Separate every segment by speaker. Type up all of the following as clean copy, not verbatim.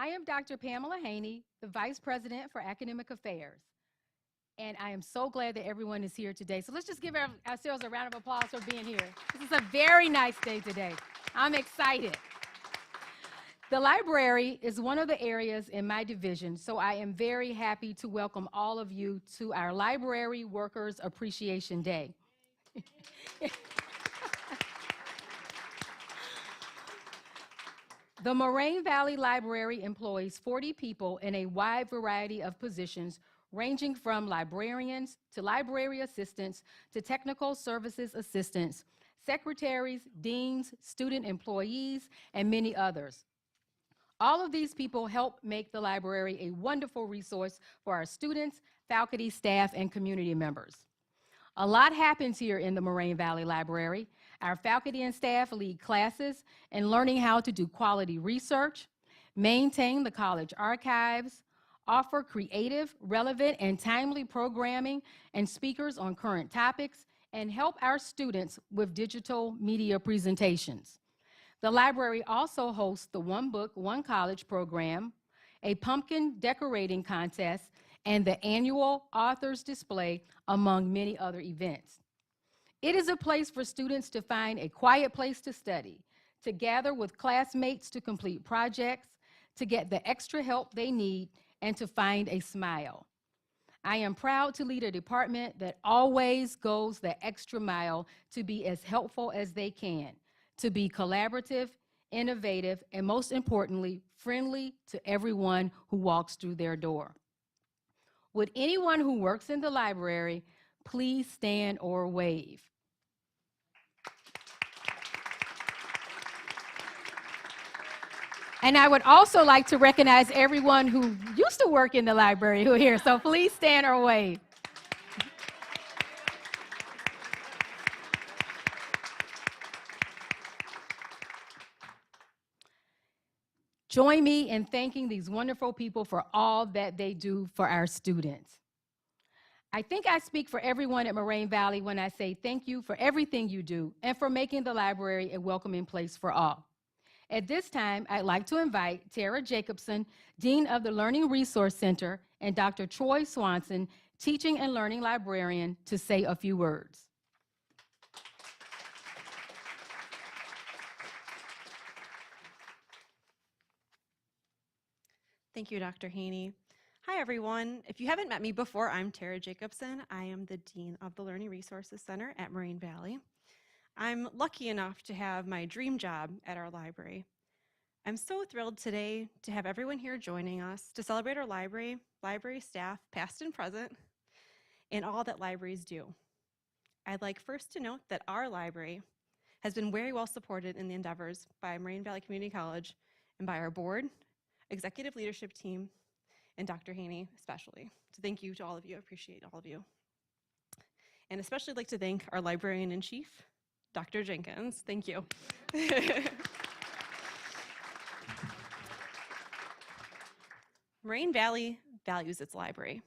Speaker 1: am Dr. Pamela Haney, the Vice President for Academic Affairs. And I am so glad that everyone is here today. So let's just give ourselves a round of applause for being here. This is a very nice day today. I'm excited. The library is one of the areas in my division, so I am very happy to welcome all of you to our Library Workers Appreciation Day. The Moraine Valley Library employs 40 people in a wide variety of positions, ranging from librarians to library assistants to technical services assistants, secretaries, deans, student employees, and many others. All of these people help make the library a wonderful resource for our students, faculty, staff, and community members. A lot happens here in the Moraine Valley Library. Our faculty and staff lead classes in learning how to do quality research, maintain the college archives, offer creative, relevant, and timely programming and speakers on current topics, and help our students with digital media presentations. The library also hosts the One Book, One College program, a pumpkin decorating contest, and the annual authors display, among many other events. It is a place for students to find a quiet place to study, to gather with classmates to complete projects, to get the extra help they need, and to find a smile. I am proud to lead a department that always goes the extra mile to be as helpful as they can, to be collaborative, innovative, and most importantly, friendly to everyone who walks through their door. Would anyone who works in the library please stand or wave? And I would also like to recognize everyone who used to work in the library who are here, so please stand or wave. Join me in thanking these wonderful people for all that they do for our students. I think I speak for everyone at Moraine Valley when I say thank you for everything you do and for making the library a welcoming place for all. At this time, I'd like to invite Tara Jacobson, Dean of the Learning Resource Center, and Dr. Troy Swanson, Teaching and Learning Librarian, to say a few words.
Speaker 2: Thank you, Dr. Haney. Hi, everyone. If you haven't met me before, I'm Tara Jacobson. I am the Dean of the Learning Resources Center at Moraine Valley. I'm lucky enough to have my dream job at our library. I'm so thrilled today to have everyone here joining us to celebrate our library staff, past and present, and all that libraries do. I'd like first to note that our library has been very well supported in the endeavors by Moraine Valley Community College and by our board, executive leadership team, and Dr. Haney especially. So thank you to all of you. I appreciate all of you. And especially like to thank our librarian-in-chief, Dr. Jenkins. Thank you. Moraine Valley values its library.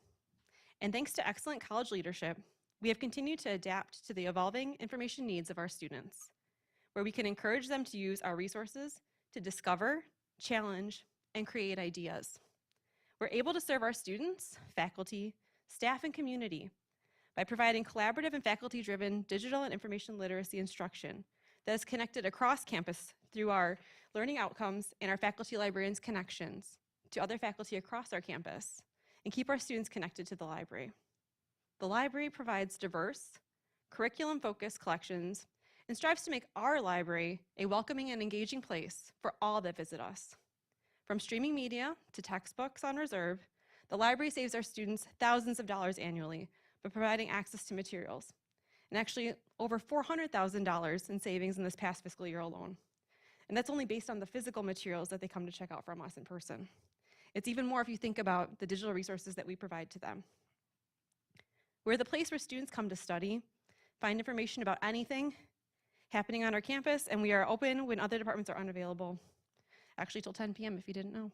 Speaker 2: And thanks to excellent college leadership, we have continued to adapt to the evolving information needs of our students, where we can encourage them to use our resources to discover, challenge, and create ideas. We're able to serve our students, faculty, staff, and community by providing collaborative and faculty-driven digital and information literacy instruction that is connected across campus through our learning outcomes and our faculty librarians' connections to other faculty across our campus and keep our students connected to the library. The library provides diverse, curriculum-focused collections and strives to make our library a welcoming and engaging place for all that visit us. From streaming media to textbooks on reserve, the library saves our students thousands of dollars annually by providing access to materials, and actually over $400,000 in savings in this past fiscal year alone. And that's only based on the physical materials that they come to check out from us in person. It's even more if you think about the digital resources that we provide to them. We're the place where students come to study, find information about anything happening on our campus, and we are open when other departments are unavailable, actually till 10 p.m. if you didn't know.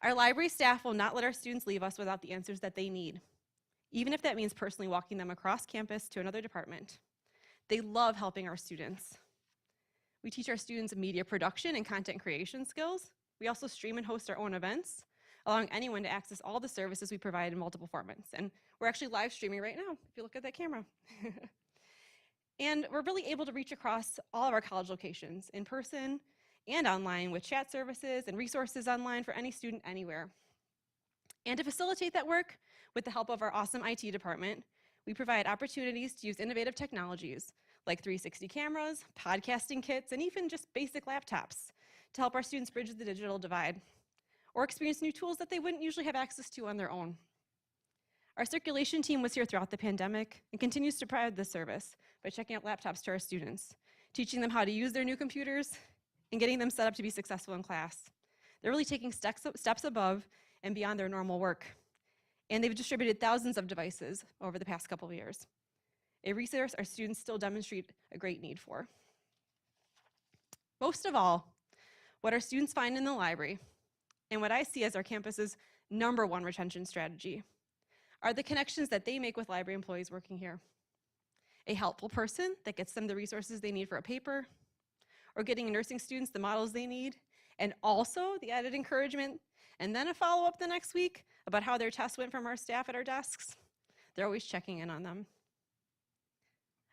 Speaker 2: Our library staff will not let our students leave us without the answers that they need, even if that means personally walking them across campus to another department. They love helping our students. We teach our students media production and content creation skills. We also stream and host our own events, allowing anyone to access all the services we provide in multiple formats. And we're actually live streaming right now, if you look at that camera. And we're really able to reach across all of our college locations, in person and online, with chat services and resources online for any student anywhere. And to facilitate that work, with the help of our awesome IT department, we provide opportunities to use innovative technologies like 360 cameras, podcasting kits, and even just basic laptops to help our students bridge the digital divide or experience new tools that they wouldn't usually have access to on their own. Our circulation team was here throughout the pandemic and continues to provide this service by checking out laptops to our students, teaching them how to use their new computers, and getting them set up to be successful in class. They're really taking steps above and beyond their normal work. And they've distributed thousands of devices over the past couple of years, a resource our students still demonstrate a great need for. Most of all, what our students find in the library, and what I see as our campus's #1 retention strategy, are the connections that they make with library employees working here. A helpful person that gets them the resources they need for a paper, or getting nursing students the models they need, and also the added encouragement, and then a follow-up the next week about how their tests went from our staff at our desks. They're always checking in on them.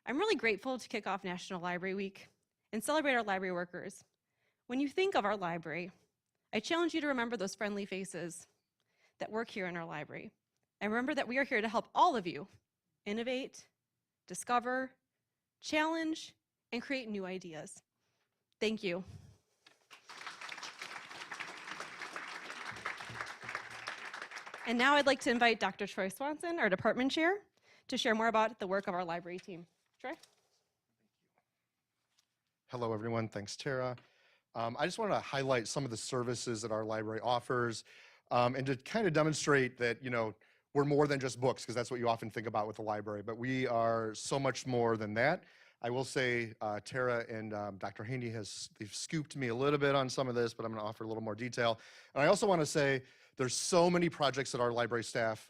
Speaker 2: I'm really grateful to kick off National Library Week and celebrate our library workers. When you think of our library, I challenge you to remember those friendly faces that work here in our library. And remember that we are here to help all of you innovate, discover, challenge, and create new ideas. Thank you. And now I'd like to invite Dr. Troy Swanson, our department chair, to share more about the work of our library team. Troy?
Speaker 3: Hello, everyone. Thanks, Tara. I just wanted to highlight some of the services that our library offers, and to kind of demonstrate that, we're more than just books, because that's what you often think about with the library, but we are so much more than that. I will say Tara and Dr. Haney they've scooped me a little bit on some of this, but I'm going to offer a little more detail. And I also want to say there's so many projects that our library staff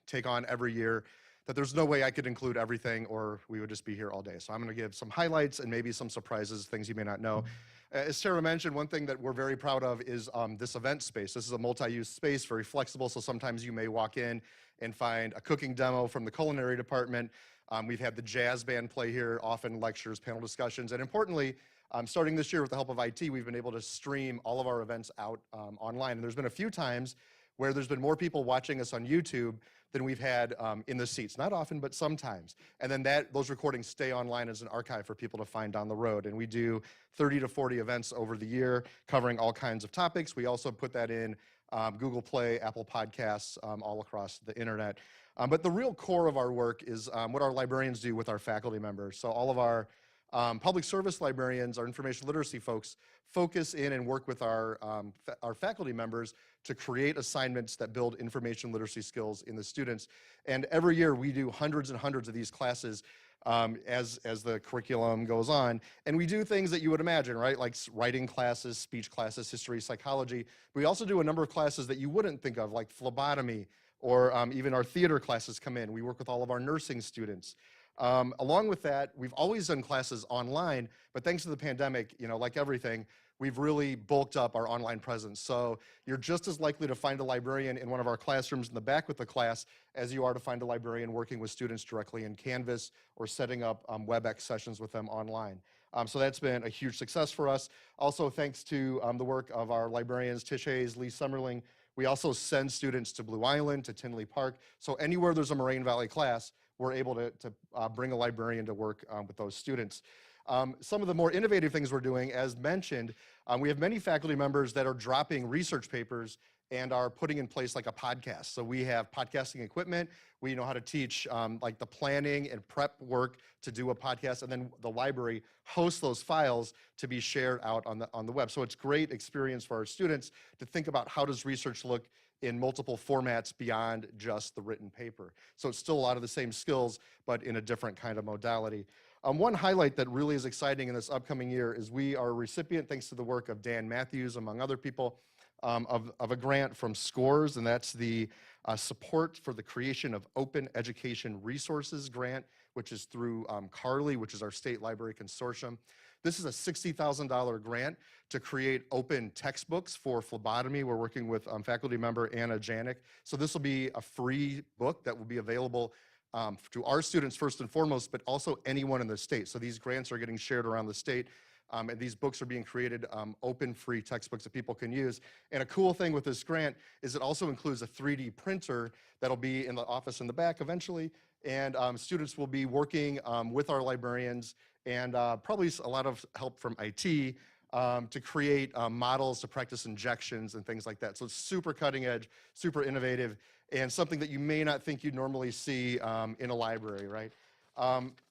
Speaker 3: take on every year that there's no way I could include everything, or we would just be here all day. So I'm going to give some highlights and maybe some surprises, things you may not know. As Tara mentioned, one thing that we're very proud of is this event space. This is a multi-use space, very flexible, so sometimes you may walk in and find a cooking demo from the culinary department. We've had the jazz band play here, often lectures, panel discussions, and importantly, starting this year with the help of IT, we've been able to stream all of our events out online. And there's been a few times where there's been more people watching us on YouTube than we've had in the seats. Not often, but sometimes. And then those recordings stay online as an archive for people to find down the road. And we do 30 to 40 events over the year covering all kinds of topics. We also put that in Google Play, Apple Podcasts, all across the internet. But the real core of our work is what our librarians do with our faculty members. So all of our public service librarians, our information literacy folks, focus in and work with our faculty members to create assignments that build information literacy skills in the students. And every year we do hundreds and hundreds of these classes as the curriculum goes on. And we do things that you would imagine, right? Like writing classes, speech classes, history, psychology. We also do a number of classes that you wouldn't think of, like phlebotomy, or even our theater classes come in. We work with all of our nursing students. Along with that, we've always done classes online, but thanks to the pandemic, like everything, we've really bulked up our online presence. So you're just as likely to find a librarian in one of our classrooms in the back with the class as you are to find a librarian working with students directly in Canvas or setting up WebEx sessions with them online. So that's been a huge success for us. Also, thanks to the work of our librarians, Tish Hayes, Lee Summerling, we also send students to Blue Island, to Tinley Park. So anywhere there's a Moraine Valley class, we're able to bring a librarian to work with those students. Some of the more innovative things we're doing, as mentioned, we have many faculty members that are dropping research papers and are putting in place like a podcast. So we have podcasting equipment. We know how to teach like the planning and prep work to do a podcast, and then the library hosts those files to be shared out on the web. So it's great experience for our students to think about how does research look in multiple formats beyond just the written paper. So it's still a lot of the same skills, but in a different kind of modality. One highlight that really is exciting in this upcoming year is we are a recipient, thanks to the work of Dan Matthews, among other people, of a grant from SCORES, and that's the Support for the Creation of Open Education Resources grant, which is through CARLI, which is our state library consortium. This is a $60,000 grant to create open textbooks for phlebotomy. We're working with faculty member Anna Janik. So this will be a free book that will be available to our students first and foremost, but also anyone in the state. So these grants are getting shared around the state. And these books are being created, open, free textbooks that people can use. And a cool thing with this grant is it also includes a 3D printer that'll be in the office in the back eventually. And students will be working with our librarians and probably a lot of help from IT to create models to practice injections and things like that. So it's super cutting edge, super innovative, and something that you may not think you'd normally see in a library, right?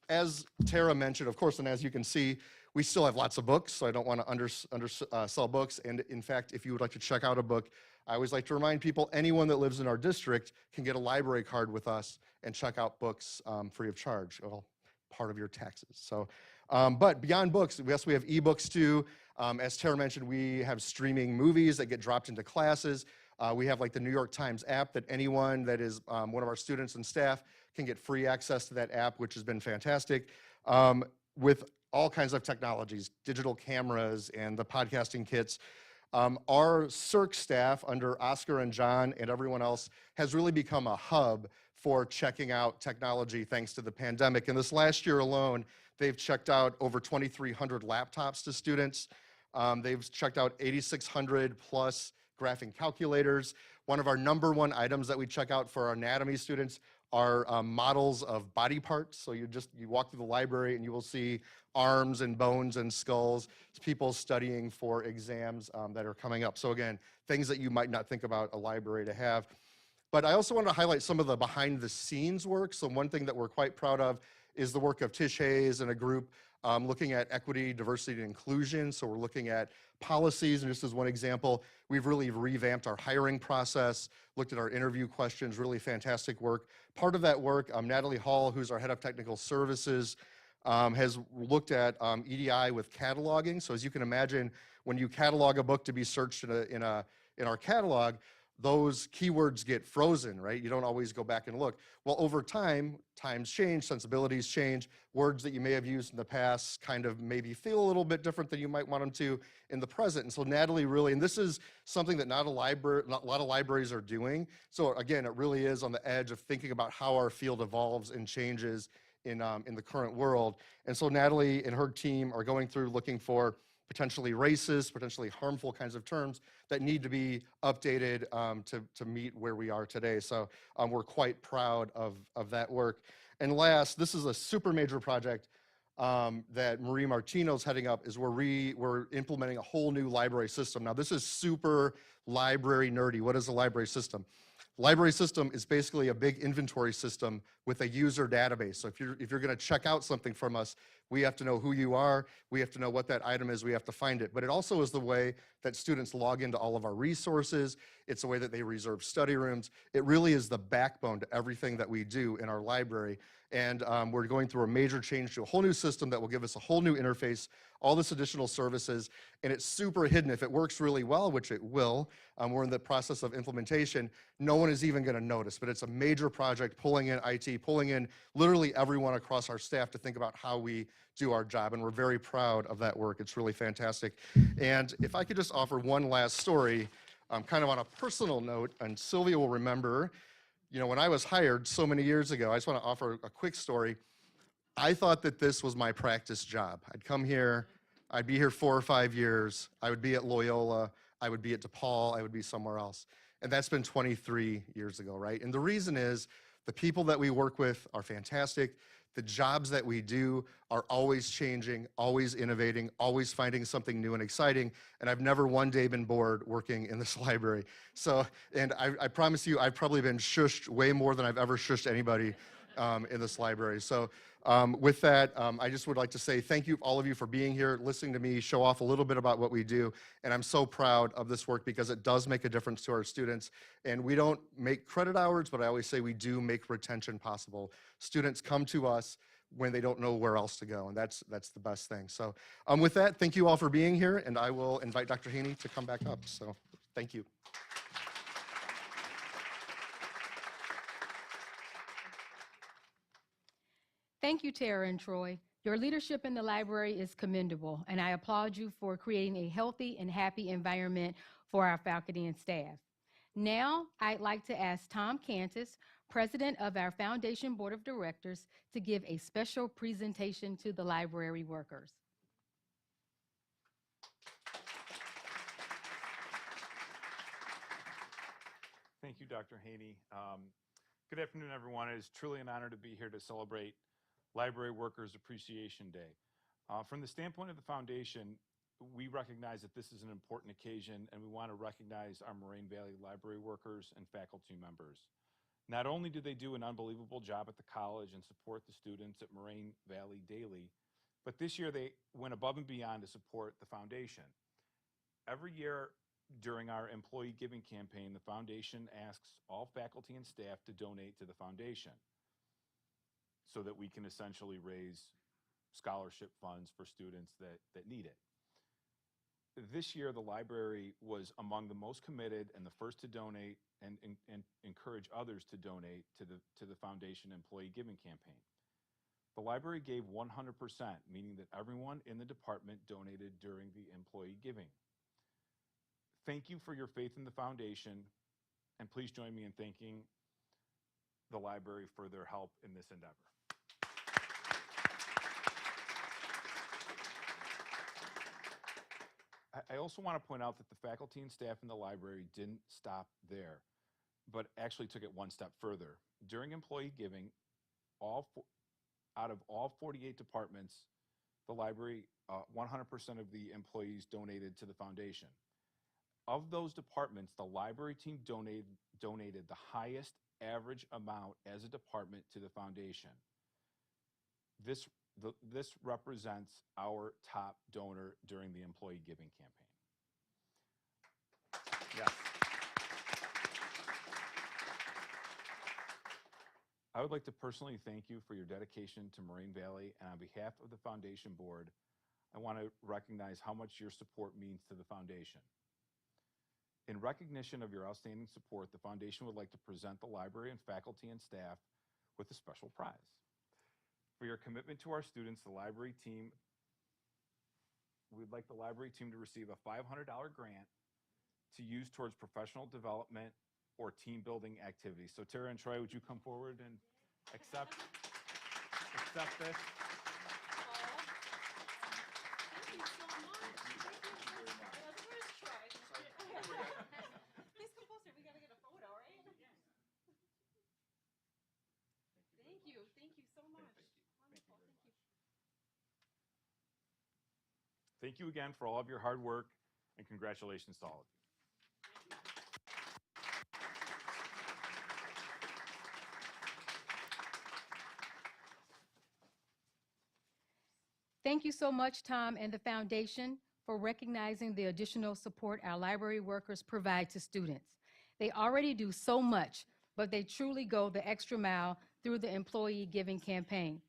Speaker 3: As Tara mentioned, of course, and as you can see, we still have lots of books, so I don't want to undersell books. And in fact, if you would like to check out a book, I always like to remind people, anyone that lives in our district can get a library card with us and check out books free of charge, well, part of your taxes. So, but beyond books, yes, we have ebooks too. As Tara mentioned, we have streaming movies that get dropped into classes. We have like the New York Times app that anyone that is one of our students and staff can get free access to that app, which has been fantastic. With all kinds of technologies, digital cameras and the podcasting kits. Our CERC staff under Oscar and John and everyone else has really become a hub for checking out technology thanks to the pandemic. And this last year alone, they've checked out over 2,300 laptops to students. They've checked out 8,600 plus graphing calculators. One of our #1 items that we check out for our anatomy students are models of body parts. So you walk through the library and you will see arms and bones and skulls. It's people studying for exams that are coming up. So again, things that you might not think about a library to have. But I also want to highlight some of the behind the scenes work. So one thing that we're quite proud of is the work of Tish Hayes and a group looking at equity, diversity, and inclusion. So we're looking at policies, and just as one example, we've really revamped our hiring process, looked at our interview questions, really fantastic work. Part of that work, Natalie Hall, who's our head of technical services, has looked at EDI with cataloging. So as you can imagine, when you catalog a book to be searched in our catalog, those keywords get frozen, right? You don't always go back and look. Well, over time, times change, sensibilities change, words that you may have used in the past kind of maybe feel a little bit different than you might want them to in the present. And so Natalie really, and this is something that not a lot of libraries are doing. So again, it really is on the edge of thinking about how our field evolves and changes in the current world. And so Natalie and her team are going through looking for potentially racist, potentially harmful kinds of terms that need to be updated to meet where we are today. So we're quite proud of that work. And last, this is a super major project that Marie Martino's heading up, is we're implementing a whole new library system. Now this is super library nerdy. What is a library system? Library system is basically a big inventory system with a user database. So if you're going to check out something from us, we have to know who you are, we have to know what that item is, we have to find it. But it also is the way that students log into all of our resources. It's the way that they reserve study rooms. It really is the backbone to everything that we do in our library. And we're going through a major change to a whole new system that will give us a whole new interface, all this additional services, and it's super hidden. If it works really well, which it will, we're in the process of implementation, no one is even going to notice. But it's a major project, pulling in IT, pulling in literally everyone across our staff to think about how we do our job, and we're very proud of that work. It's really fantastic. And if I could just offer one last story, kind of on a personal note, and Sylvia will remember, you know, when I was hired so many years ago, I just want to offer a quick story. I thought that this was my practice job. I'd come here, I'd be here 4 or 5 years, I would be at Loyola, I would be at DePaul, I would be somewhere else. And that's been 23 years ago, right? And the reason is the people that we work with are fantastic. The jobs that we do are always changing, always innovating, always finding something new and exciting. And I've never one day been bored working in this library. So, and I promise you, I've probably been shushed way more than I've ever shushed anybody in this library. So with that, I just would like to say thank you, all of you, for being here, listening to me show off a little bit about what we do. And I'm so proud of this work because it does make a difference to our students. And we don't make credit hours, but I always say we do make retention possible. Students come to us when they don't know where else to go, and that's the best thing. So with that, thank you all for being here, and I will invite Dr. Haney to come back up. So thank you.
Speaker 1: Thank you, Tara and Troy. Your leadership in the library is commendable, and I applaud you for creating a healthy and happy environment for our faculty and staff. Now, I'd like to ask Tom Cantus, President of our Foundation Board of Directors, to give a special presentation to the library workers.
Speaker 4: Thank you, Dr. Haney. Good afternoon, everyone. It is truly an honor to be here to celebrate Library Workers Appreciation Day. From the standpoint of the foundation, we recognize that this is an important occasion, and we want to recognize our Moraine Valley library workers and faculty members. Not only do they do an unbelievable job at the college and support the students at Moraine Valley daily, but this year they went above and beyond to support the foundation. Every year during our employee giving campaign, the foundation asks all faculty and staff to donate to the foundation so that we can essentially raise scholarship funds for students that need it. This year, the library was among the most committed and the first to donate and encourage others to donate to the foundation employee giving campaign. The library gave 100%, meaning that everyone in the department donated during the employee giving. Thank you for your faith in the foundation, and please join me in thanking the library for their help in this endeavor. I also want to point out that the faculty and staff in the library didn't stop there, but actually took it one step further. During employee giving, out of all 48 departments, the library, 100% of the employees donated to the foundation. Of those departments, the library team donated the highest average amount as a department to the foundation. This represents our top donor during the employee giving campaign. Yes. I would like to personally thank you for your dedication to Moraine Valley, and on behalf of the Foundation Board, I want to recognize how much your support means to the foundation. In recognition of your outstanding support, the foundation would like to present the library and faculty and staff with a special prize. For your commitment to our students, we'd like the library team to receive a $500 grant to use towards professional development or team building activities. So Tara and Troy, would you come forward and accept this?
Speaker 2: Thank you so much. Where's Troy? Please come closer. We gotta get a photo, right? Thank you. Thank you so much. Wonderful. Thank you.
Speaker 4: Thank you again for all of your hard work, and congratulations to all of you.
Speaker 1: Thank you so much, Tom and the foundation, for recognizing the additional support our library workers provide to students. They already do so much, but they truly go the extra mile through the employee giving campaign.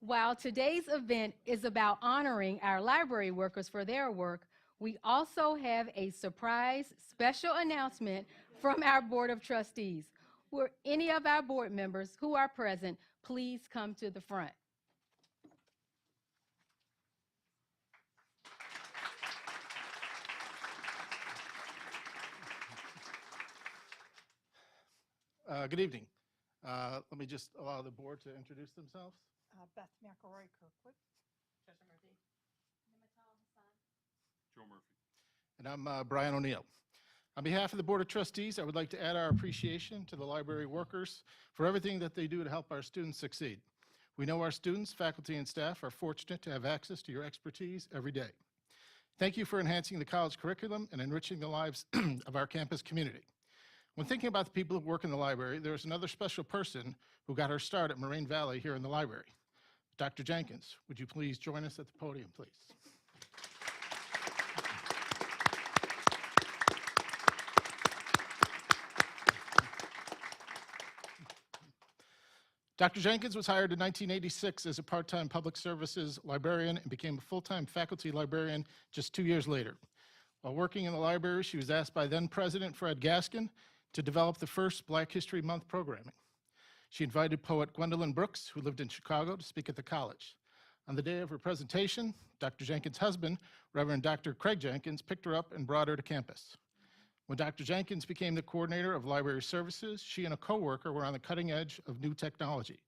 Speaker 1: While today's event is about honoring our library workers for their work, we also have a surprise special announcement from our Board of Trustees. Will any of our board members who are present please come to the front?
Speaker 5: Good evening. Let me just allow the board to introduce themselves.
Speaker 6: Beth McElroy Kirkwood.
Speaker 4: Joe Murphy.
Speaker 5: And I'm Brian O'Neill. On behalf of the Board of Trustees, I would like to add our appreciation to the library workers for everything that they do to help our students succeed. We know our students, faculty, and staff are fortunate to have access to your expertise every day. Thank you for enhancing the college curriculum and enriching the lives of our campus community. When thinking about the people who work in the library, there is another special person who got her start at Moraine Valley here in the library. Dr. Jenkins, would you please join us at the podium, please? Dr. Jenkins was hired in 1986 as a part-time public services librarian and became a full-time faculty librarian just 2 years later. While working in the library, she was asked by then President Fred Gaskin to develop the first Black History Month programming. She invited poet Gwendolyn Brooks, who lived in Chicago, to speak at the college. On the day of her presentation, Dr. Jenkins' husband, Reverend Dr. Craig Jenkins, picked her up and brought her to campus. When Dr. Jenkins became the coordinator of library services, she and a coworker were on the cutting edge of new technology,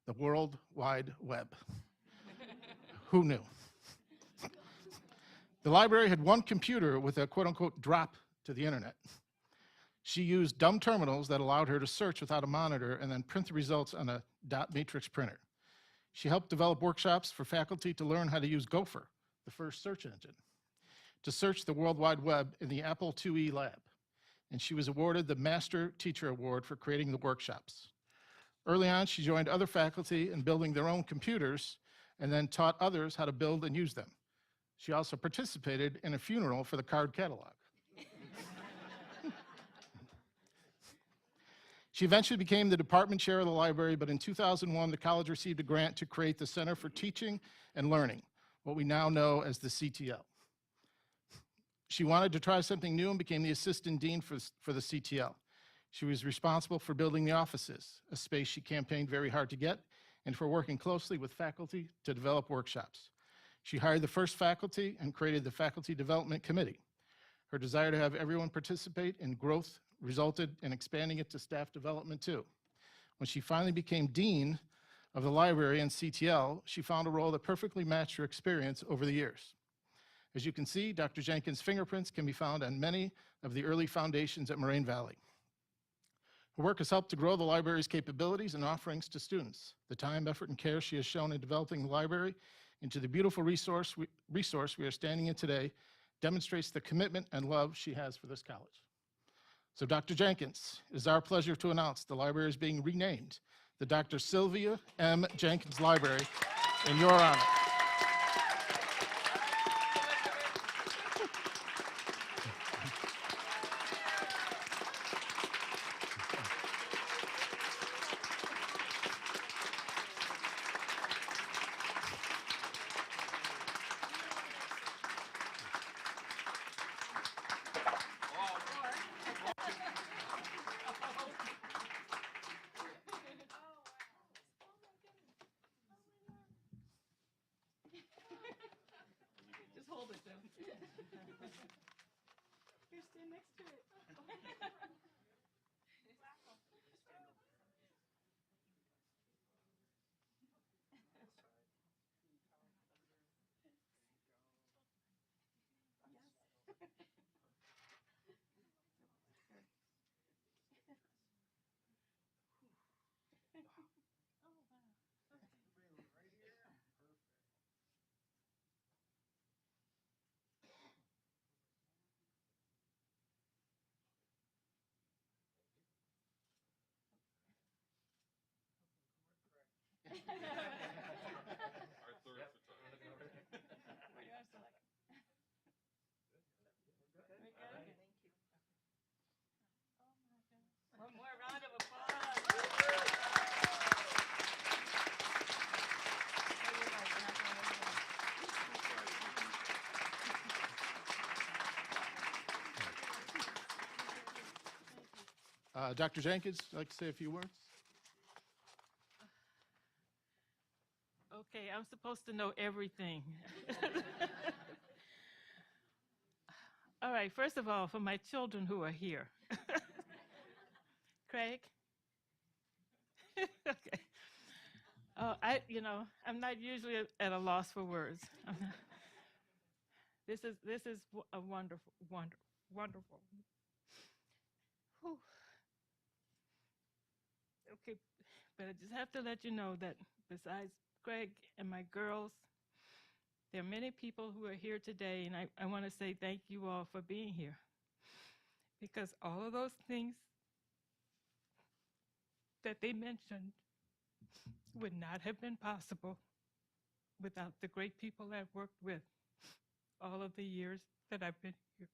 Speaker 5: the World Wide Web. Who knew? The library had one computer with a quote-unquote drop to the internet. She used dumb terminals that allowed her to search without a monitor and then print the results on a dot matrix printer. She helped develop workshops for faculty to learn how to use Gopher, the first search engine, to search the World Wide Web in the Apple IIe lab. And she was awarded the Master Teacher Award for creating the workshops. Early on, she joined other faculty in building their own computers and then taught others how to build and use them. She also participated in a funeral for the card catalog. She eventually became the department chair of the library, but in 2001, the college received a grant to create the Center for Teaching and Learning, what we now know as the CTL. She wanted to try something new and became the assistant dean for the CTL. She was responsible for building the offices, a space she campaigned very hard to get, and for working closely with faculty to develop workshops. She hired the first faculty and created the Faculty Development Committee. Her desire to have everyone participate in growth resulted in expanding it to staff development too. When she finally became dean of the library and CTL, she found a role that perfectly matched her experience over the years. As you can see, Dr. Jenkins' fingerprints can be found on many of the early foundations at Moraine Valley. Her work has helped to grow the library's capabilities and offerings to students. The time, effort, and care she has shown in developing the library into the beautiful resource we are standing in today demonstrates the commitment and love she has for this college. So, Dr. Jenkins, it is our pleasure to announce the library is being renamed the Dr. Sylvia M. Jenkins Library in your honor.
Speaker 1: Just hold it then. Here, stand next to it. One more round of applause.
Speaker 5: Dr. Jenkins, would you like to say a few words?
Speaker 6: Okay, I'm supposed to know everything. All right, first of all, for my children who are here. Craig? Okay. I'm not usually at a loss for words. This is a wonderful, wonderful. Whew. Okay, but I just have to let you know that besides Greg and my girls, there are many people who are here today, and I want to say thank you all for being here. Because all of those things that they mentioned would not have been possible without the great people I've worked with all of the years that I've been here.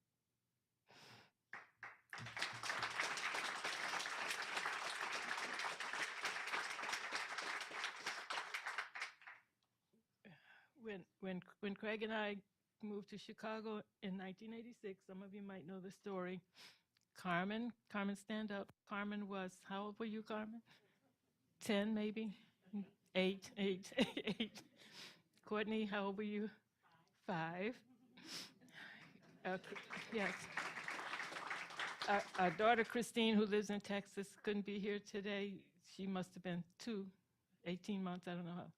Speaker 6: When Craig and I moved to Chicago in 1986, some of you might know the story. Carmen, stand up. Carmen was, how old were you, Carmen? 10 maybe, 8, 8, 8. Courtney, how old were you? 5. Yes. Our daughter Christine, who lives in Texas, couldn't be here today. She must have been 2, 18 months, I don't know how.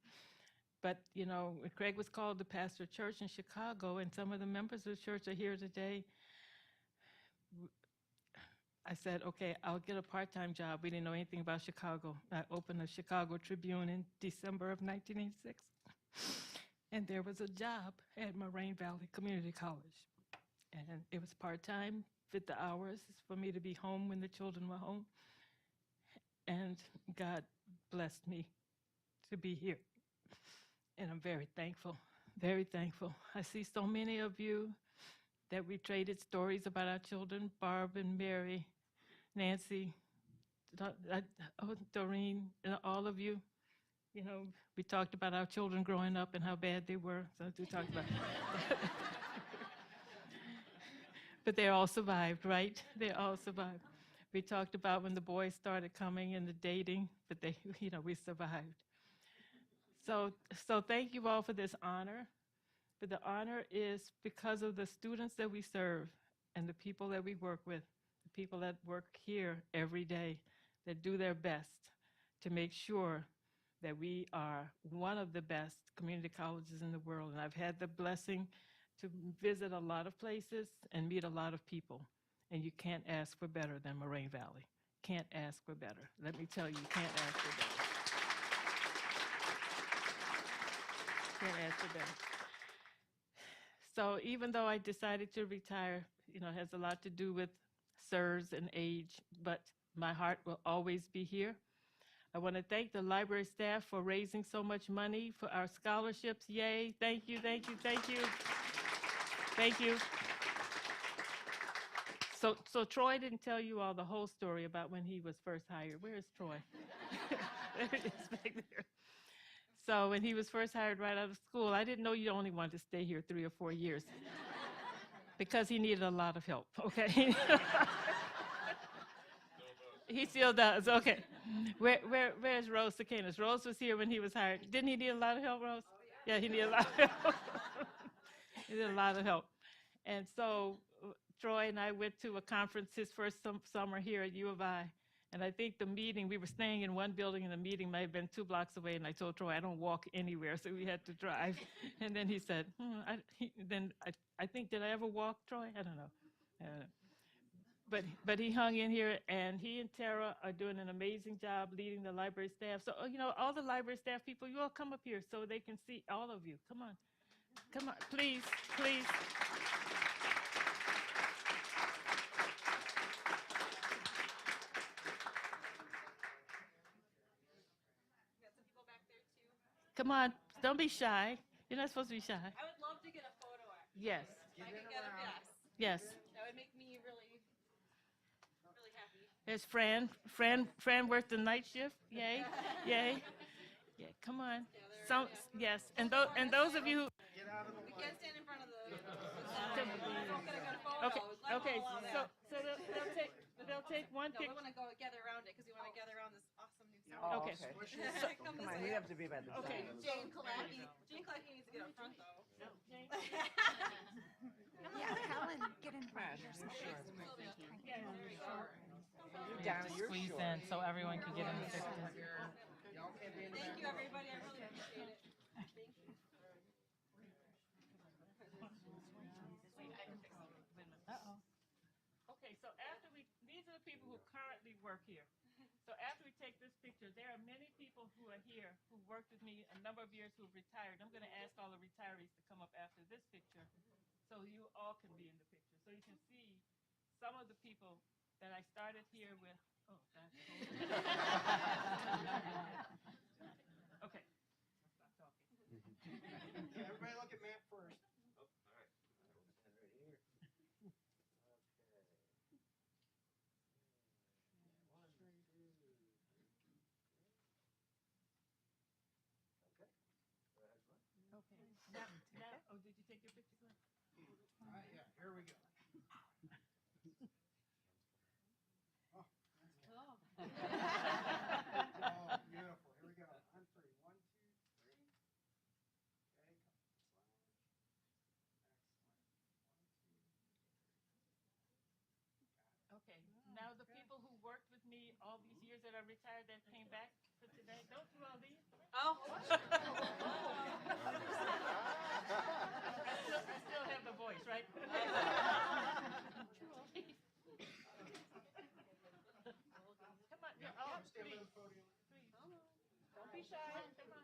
Speaker 6: But, you know, when Craig was called to pastor a church in Chicago, and some of the members of the church are here today, I said, okay, I'll get a part-time job. We didn't know anything about Chicago. I opened the Chicago Tribune in December of 1986. And there was a job at Moraine Valley Community College. And it was part-time, fit the hours for me to be home when the children were home. And God blessed me to be here. And I'm very thankful, very thankful. I see so many of you that we traded stories about our children, Barb and Mary, Nancy, Doreen, and all of you. You know, we talked about our children growing up and how bad they were. So we talked about but they all survived, right? They all survived. We talked about when the boys started coming and the dating, but they, you know, we survived. So thank you all for this honor. But the honor is because of the students that we serve and the people that we work with, the people that work here every day, that do their best to make sure that we are one of the best community colleges in the world. And I've had the blessing to visit a lot of places and meet a lot of people. And you can't ask for better than Moraine Valley. Can't ask for better. Let me tell you, you can't ask for better. Can't ask for better. So even though I decided to retire, you know, it has a lot to do with SIRS and age, but my heart will always be here. I want to thank the library staff for raising so much money for our scholarships. Yay, thank you, thank you, thank you. Thank you. So Troy didn't tell you all the whole story about when he was first hired. Where is Troy? There it is back there. So when he was first hired right out of school, I didn't know you only wanted to stay here 3 or 4 years because he needed a lot of help, okay? He still does, okay. Where's Rose Sakinas? Rose was here when he was hired. Didn't he need a lot of help, Rose? Yeah, he needed a lot of help. He needed a lot of help. And so Troy and I went to a conference his first summer here at U of I. And I think the meeting, we were staying in one building and the meeting might have been 2 blocks away. And I told Troy, I don't walk anywhere, so we had to drive. And then he said, I think, did I ever walk, Troy? I don't know. But he hung in here, and he and Tara are doing an amazing job leading the library staff. So, you know, all the library staff people, you all come up here so they can see all of you. Come on. Come on, please, please. Come on, don't be shy. You're not supposed to be shy.
Speaker 2: I would love to get a photo op.
Speaker 6: Yes,
Speaker 2: If I could get a
Speaker 6: yes.
Speaker 2: yes. That would make me really happy.
Speaker 6: There's Fran worked the night shift. Yay, yay. Yeah, come on. Some, yes, and those of you who.
Speaker 2: We can't stand in front of the.
Speaker 6: Okay, okay. So they'll take one
Speaker 2: No, we
Speaker 6: picture.
Speaker 2: want to go gather around it because we want to gather around this awesome new song.
Speaker 7: Oh,
Speaker 6: Okay.
Speaker 2: Come this
Speaker 7: Come on,
Speaker 2: way.
Speaker 7: you have to be by the
Speaker 6: Okay.
Speaker 7: side.
Speaker 2: Jane Kalaki. Jane Kalaki needs to get up front though.
Speaker 8: Yeah, Helen, get in front.
Speaker 7: Sure, sure.
Speaker 2: Sylvia.
Speaker 7: Down, you're
Speaker 9: Squeeze
Speaker 7: short.
Speaker 9: in so everyone can get in the picture.
Speaker 2: Thank you, everybody. I really appreciate it. Thank you.
Speaker 6: Okay, so these are the people who currently work here. So after we take this picture, there are many people who are here who worked with me a number of years who have retired. I'm going to ask all the retirees to come up after this picture so you all can be in the picture. So you can see some of the people that I started here with. Oh, gosh. Okay. Stop talking.
Speaker 7: Everybody look at Matt first.
Speaker 6: Okay. Now, oh, did you take your picture, Glenn?
Speaker 7: All right, yeah, here we go. Oh, beautiful.
Speaker 6: Okay, now the people who worked with me all these years that are retired that came back for today, don't you all leave?
Speaker 9: Oh.
Speaker 6: I still have the voice, right? Come on, oh, please, please. Don't be shy, come on.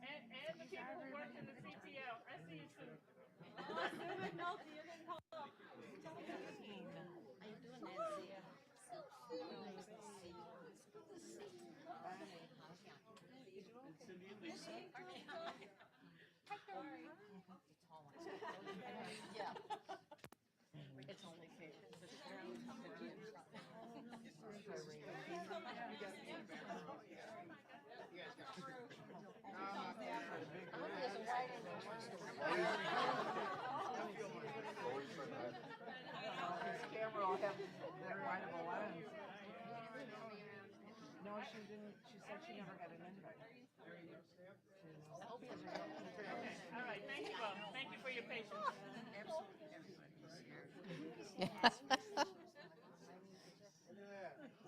Speaker 6: And the people who worked in the CTL, I see you soon.
Speaker 7: Camera will have better line of a lens. No, she didn't. She said she never got an invite.
Speaker 6: All right, thank you all. Thank you for your patience.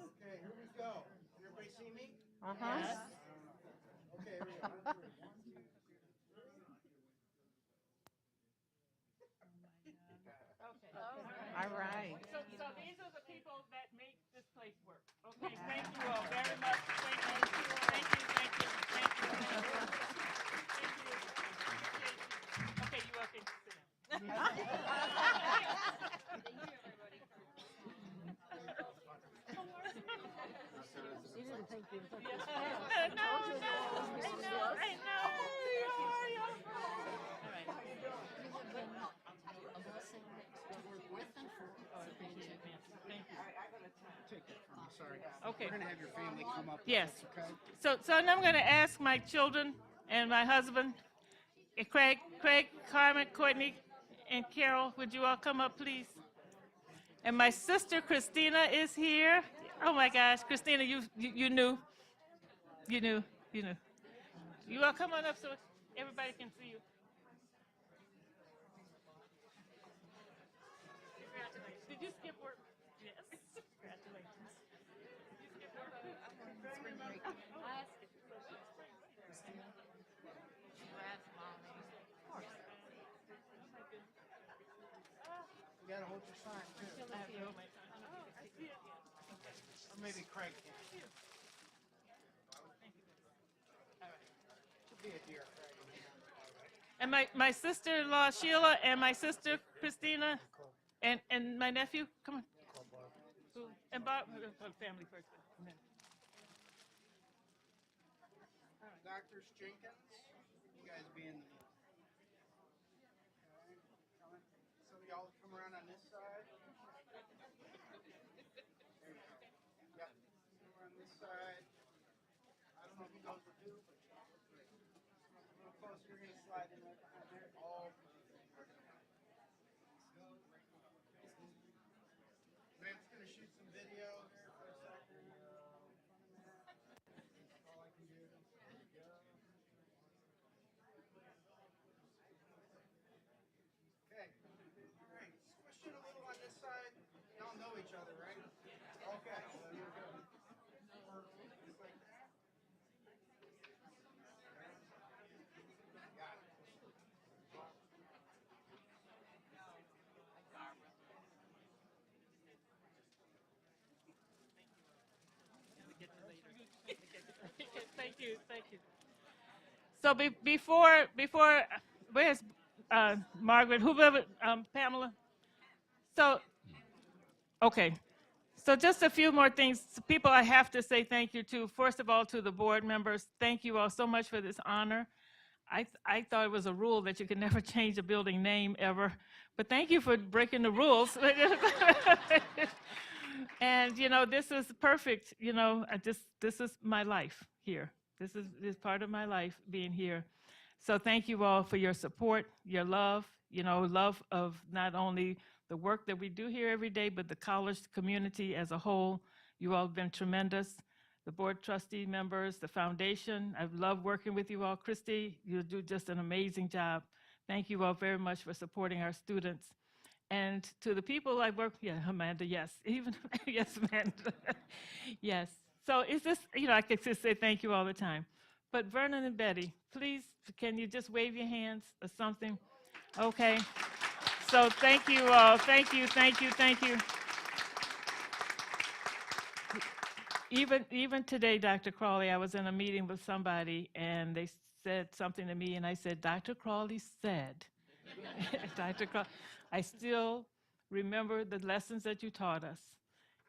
Speaker 7: Okay, here we go. Can everybody see me?
Speaker 6: Yes.
Speaker 7: Okay, here we go.
Speaker 6: Okay.
Speaker 7: All right.
Speaker 6: So these are the people that make this place work. Okay, thank you all very much. Thank you. Thank you, thank you, thank you. Thank you. Okay, you all can sit down.
Speaker 7: She didn't think you was like this.
Speaker 6: I know.
Speaker 7: Take that from me, sorry.
Speaker 6: Okay.
Speaker 7: We're gonna have your family come up.
Speaker 6: Yes.
Speaker 7: Okay?
Speaker 6: So now I'm going to ask my children and my husband, Craig, Carmen, Courtney, and Carol, would you all come up, please? And my sister Christina is here. Oh my gosh, Christina, you knew. You knew. You all come on up so everybody can see you. Congratulations. Did you skip work? Yes. Congratulations. Did you skip work? Spring break.
Speaker 7: You gotta hold your sign too. Or maybe Craig can. Should be a deer, Craig.
Speaker 6: And my sister-in-law Sheila and my sister Christina and my nephew, come on. And Bob, family first.
Speaker 7: Doctors Jenkins, you guys be in the. Okay. Some of y'all come around on this side. There you go. Yep. Come around this side. I don't know who knows what to do, but a little closer, you're gonna slide in right behind there. Oh. Matt's gonna shoot some video here for a second. That's all I can do. There we go. Okay. All right. Squish it a little on this side. Y'all know each other, right? Okay. So here we go. Perfect. Just like that. Got it.
Speaker 6: Thank you. So before, where's Margaret? Whoever, Pamela. So, okay. So just a few more things. People I have to say thank you to. First of all, to the board members. Thank you all so much for this honor. I thought it was a rule that you could never change a building name ever, but thank you for breaking the rules. And this is perfect. This is my life here. This is part of my life being here. So thank you all for your support, your love. Love of not only the work that we do here every day, but the college community as a whole. You all have been tremendous. The board trustee members, the foundation. I've loved working with you all. Christy, you do just an amazing job. Thank you all very much for supporting our students. And to the people I work, yeah, Amanda, yes, even, yes, Amanda, yes. So it's just, I could just say thank you all the time. But Vernon and Betty, please, can you just wave your hands or something? Okay. So thank you all. Thank you, thank you, thank you. Even today, Dr. Crawley, I was in a meeting with somebody and they said something to me and I said, Dr. Crawley said, Dr. Crawley, I still remember the lessons that you taught us.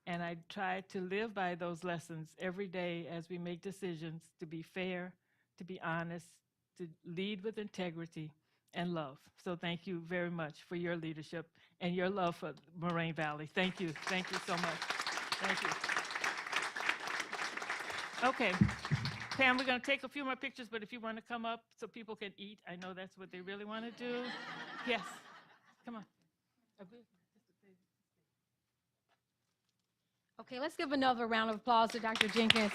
Speaker 6: And I try to live by those lessons every day as we make decisions to be fair, to be honest, to lead with integrity and love. So thank you very much for your leadership and your love for Moraine Valley. Thank you. Thank you so much. Thank you. Okay, Pam, we're going to take a few more pictures, but if you want to come up so people can eat, I know that's what they really want to do. Yes, come on.
Speaker 1: Okay, let's give another round of applause to Dr. Jenkins.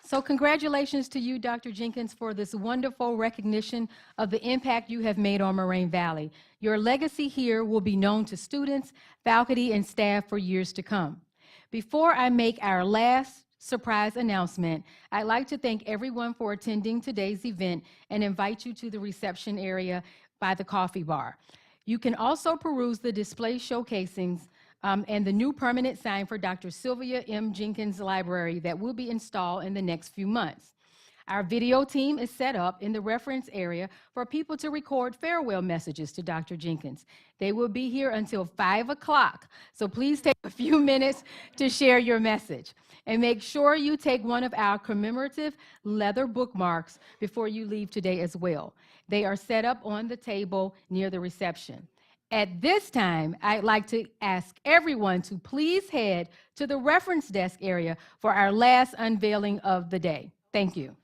Speaker 1: So congratulations to you, Dr. Jenkins, for this wonderful recognition of the impact you have made on Moraine Valley. Your legacy here will be known to students, faculty, and staff for years to come. Before I make our last surprise announcement, I'd like to thank everyone for attending today's event and invite you to the reception area by the coffee bar. You can also peruse the display showcasings and the new permanent sign for Dr. Sylvia M. Jenkins Library that will be installed in the next few months. Our video team is set up in the reference area for people to record farewell messages to Dr. Jenkins. They will be here until 5 o'clock, so please take a few minutes to share your message. And make sure you take one of our commemorative leather bookmarks before you leave today as well. They are set up on the table near the reception. At this time, I'd like to ask everyone to please head to the reference desk area for our last unveiling of the day. Thank you.